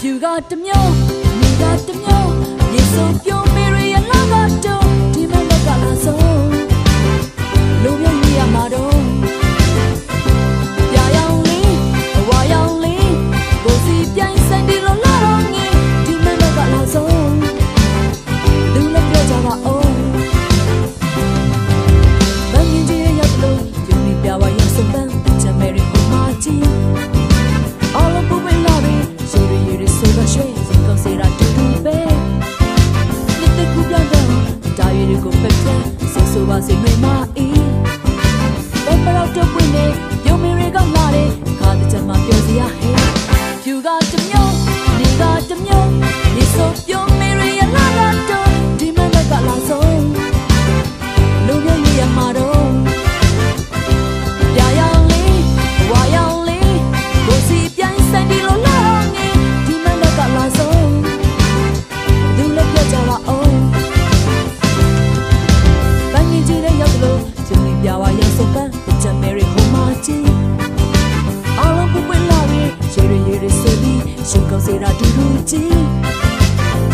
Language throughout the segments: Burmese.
ဖြူကတမျိုးနေကတမျိုးရေစုံပြုံးမေရီရဲ့လာကတော့ဒီမက်ကလာဆုံးလူမျိုးကြီးရမှာတော့ပြာရောင်လေးဘဝရောင်လေးကိုစီပြိုင်ဆိုင်ဒီလိုလာတော့ငင်းဒီမက်ကလာဆုံးလူလည်းပြောကြပါအောင်ဘယ်ရင်ကြီးရောက်လို့ဒီနေ့ပြဝါရဲ့စုံပန်းချမ်းမေရီကိုမကြည့်all of the lobbyရေဆိုတော့ရွှေရင်ကောင်းစေတာတူတူပဲနှစ်သက်ကူပြောင်းတော့တာရီတွေကိုပက်ပြန်းဆက်ဆိုပါစေမိမအေးဘယ်တော့တော့ဝင်နေရုံမီတွေကလာတယ်ခါတကြမှာပြောစရာဟဲ့ဖြူကတမျိုးနေကတမျိုးရေဆိုပြုံးမီရီရလာတော့ဒီမန်ကလာဆုံးလူမျိုးကြီးရမှာတော့ပြာရောင်လေးဝါရောင်လေးကိုစီပြိုင်ဆိုင်ဒီလိုလာလာဆုံးလူလည်းပြောကြပါအောင်ဘန်ကြီးကြီးတဲ့ရောက်လို့ကျုံလေးပြဝါရဲ့စုံပန်းချမ်းမေရီဟိုမာကြီးအားလုံးပွင့်လာပြီးရေဆိုပြီးရှင်ကောင်းစေတာတူတူကြီး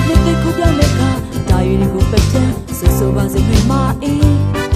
နှစ်သက်ကူပြောင်းတဲ့ခါတာရီတွေကိုပက်ပြန်ဆိုပါစေမိမအေး